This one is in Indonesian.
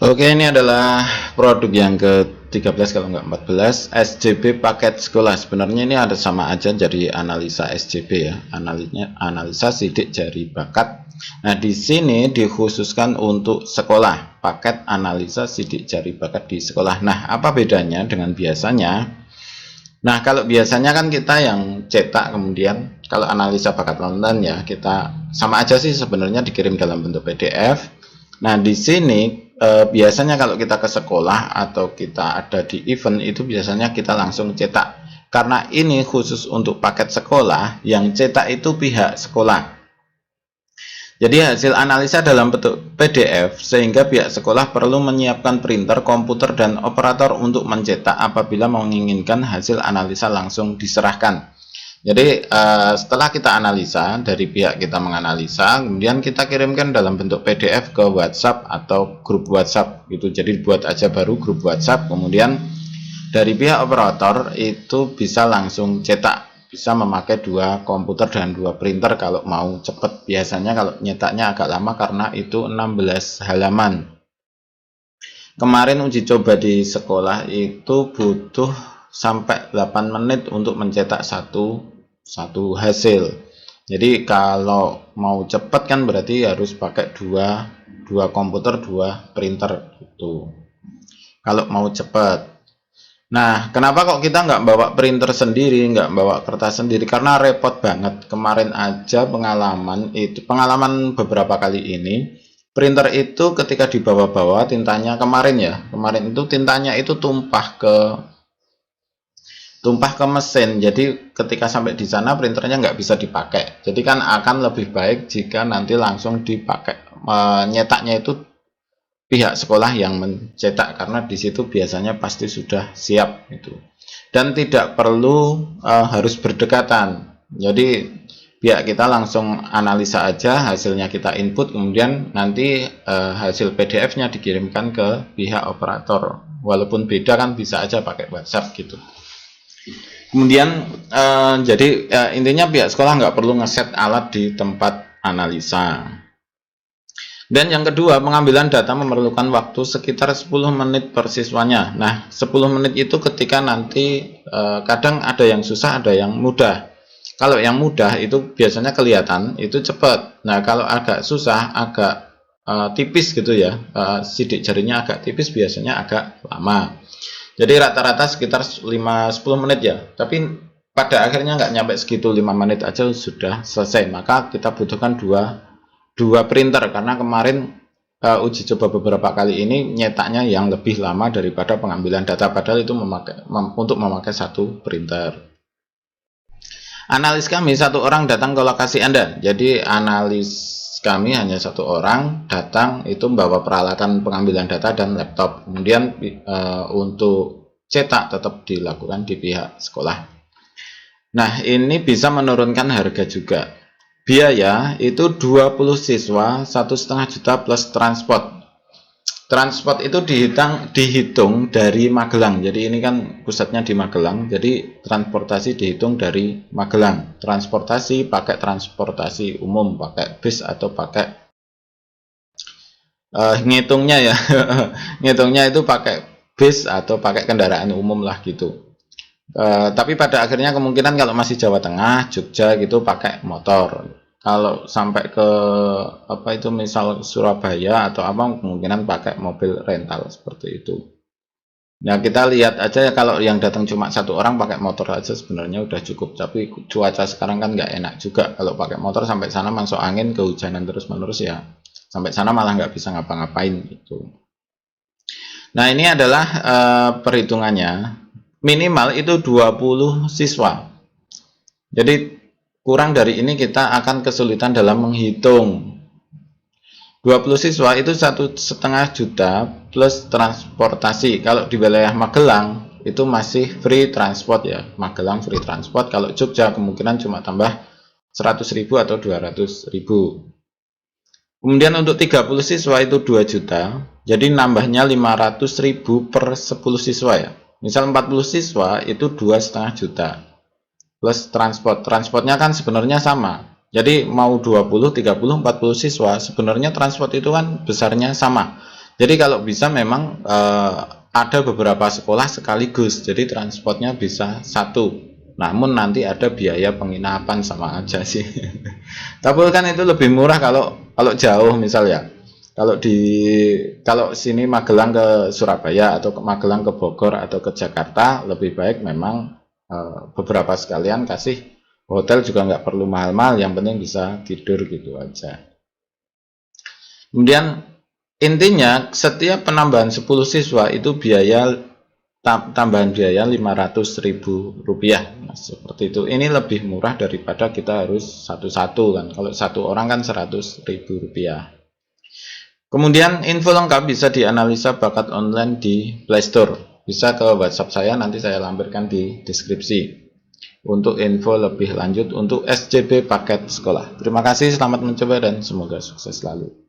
Oke, ini adalah produk yang ke-13 kalau nggak 14, SJB paket sekolah. Sebenarnya ini ada sama aja jadi analisa SJB ya, analisa sidik jari bakat. Nah, di sini dikhususkan untuk sekolah, paket analisa sidik jari bakat di sekolah. Nah, apa bedanya dengan biasanya? Nah, kalau biasanya kan kita yang cetak, kemudian kalau analisa bakat online ya kita sama aja sih sebenarnya, dikirim dalam bentuk PDF. Nah, di sini biasanya kalau kita ke sekolah atau kita ada di event itu biasanya kita langsung cetak. Karena ini khusus untuk paket sekolah, yang cetak itu pihak sekolah. Jadi hasil analisa dalam bentuk PDF sehingga pihak sekolah perlu menyiapkan printer, komputer, dan operator untuk mencetak apabila menginginkan hasil analisa langsung diserahkan. Jadi setelah kita analisa, dari pihak kita menganalisa, kemudian kita kirimkan dalam bentuk PDF ke WhatsApp atau grup WhatsApp gitu. Jadi buat aja baru grup WhatsApp, kemudian dari pihak operator itu bisa langsung cetak, bisa memakai 2 komputer dan 2 printer kalau mau cepat. Biasanya kalau nyetaknya agak lama karena itu 16 halaman. Kemarin uji coba di sekolah itu butuh sampai 8 menit untuk mencetak satu hasil. Jadi kalau mau cepat kan berarti harus pakai dua komputer, 2 printer gitu. Kalau mau cepat. Nah, kenapa kok kita nggak bawa printer sendiri, nggak bawa kertas sendiri? Karena repot banget. Kemarin aja pengalaman beberapa kali ini, printer itu ketika dibawa-bawa tintanya kemarin itu tintanya itu tumpah ke mesin. Jadi ketika sampai di sana printernya nggak bisa dipakai. Jadi kan akan lebih baik jika nanti langsung dipakai. Nyetaknya itu pihak sekolah yang mencetak, karena di situ biasanya pasti sudah siap itu, dan tidak perlu harus berdekatan. Jadi pihak kita langsung analisa aja, hasilnya kita input, kemudian nanti hasil PDF-nya dikirimkan ke pihak operator. Walaupun beda kan bisa aja pakai WhatsApp gitu. Kemudian jadi intinya pihak sekolah nggak perlu ngeset alat di tempat analisa. Dan yang kedua, pengambilan data memerlukan waktu sekitar 10 menit per siswanya. Nah, 10 menit itu ketika nanti kadang ada yang susah, ada yang mudah. Kalau yang mudah itu biasanya kelihatan, itu cepat. Nah, kalau agak susah, agak tipis gitu ya, sidik jarinya agak tipis, biasanya agak lama. Jadi rata-rata sekitar 5-10 menit ya. Tapi pada akhirnya nggak nyampe segitu, 5 menit aja sudah selesai. Maka kita butuhkan dua printer, karena kemarin uji coba beberapa kali ini nyetaknya yang lebih lama daripada pengambilan data, padahal itu untuk memakai 1 printer. Analis kami 1 orang datang ke lokasi Anda. Jadi analis kami hanya 1 orang datang, itu membawa peralatan pengambilan data dan laptop. Kemudian untuk cetak tetap dilakukan di pihak sekolah. Nah, ini bisa menurunkan harga juga. Biaya itu 20 siswa 1,5 juta plus transport. Transport itu dihitung dari Magelang. Jadi ini kan pusatnya di Magelang. Jadi transportasi dihitung dari Magelang. Transportasi pakai transportasi umum, pakai bis atau pakai ngitungnya ya. Ngitungnya itu pakai bis atau pakai kendaraan umum lah gitu. Tapi pada akhirnya kemungkinan kalau masih Jawa Tengah, Jogja gitu pakai motor. Kalau sampai ke misal Surabaya atau apa, kemungkinan pakai mobil rental seperti itu. Nah, kita lihat aja ya, kalau yang datang cuma 1 orang pakai motor aja sebenarnya udah cukup. Tapi cuaca sekarang kan nggak enak juga, kalau pakai motor sampai sana masuk angin, kehujanan terus-menerus ya, sampai sana malah nggak bisa ngapa-ngapain gitu. Nah, ini adalah perhitungannya. Minimal itu 20 siswa. Jadi kurang dari ini kita akan kesulitan dalam menghitung. 20 siswa itu 1,5 juta plus transportasi. Kalau di wilayah Magelang itu masih free transport ya. Magelang free transport. Kalau Jogja kemungkinan cuma tambah 100.000 atau 200.000. Kemudian untuk 30 siswa itu 2 juta. Jadi nambahnya 500.000 per 10 siswa ya. Misal 40 siswa itu 2,5 juta plus transport. Transportnya kan sebenarnya sama. Jadi mau 20, 30, 40 siswa sebenarnya transport itu kan besarnya sama. Jadi kalau bisa memang ada beberapa sekolah sekaligus, jadi transportnya bisa satu. Namun nanti ada biaya penginapan sama aja sih. Tapi kan itu lebih murah kalau kalau jauh misal ya. Kalau sini Magelang ke Surabaya atau ke Magelang ke Bogor atau ke Jakarta lebih baik memang beberapa sekalian kasih hotel juga nggak perlu mahal-mahal, yang penting bisa tidur gitu aja. Kemudian intinya setiap penambahan 10 siswa itu tambahan biaya 500.000 rupiah. Nah, seperti itu. Ini lebih murah daripada kita harus satu-satu kan. Kalau satu orang kan 100.000 rupiah. Kemudian info lengkap bisa dianalisa bakat online di Play Store. Bisa ke WhatsApp saya, nanti saya lampirkan di deskripsi. Untuk info lebih lanjut untuk SCB paket sekolah. Terima kasih, selamat mencoba dan semoga sukses selalu.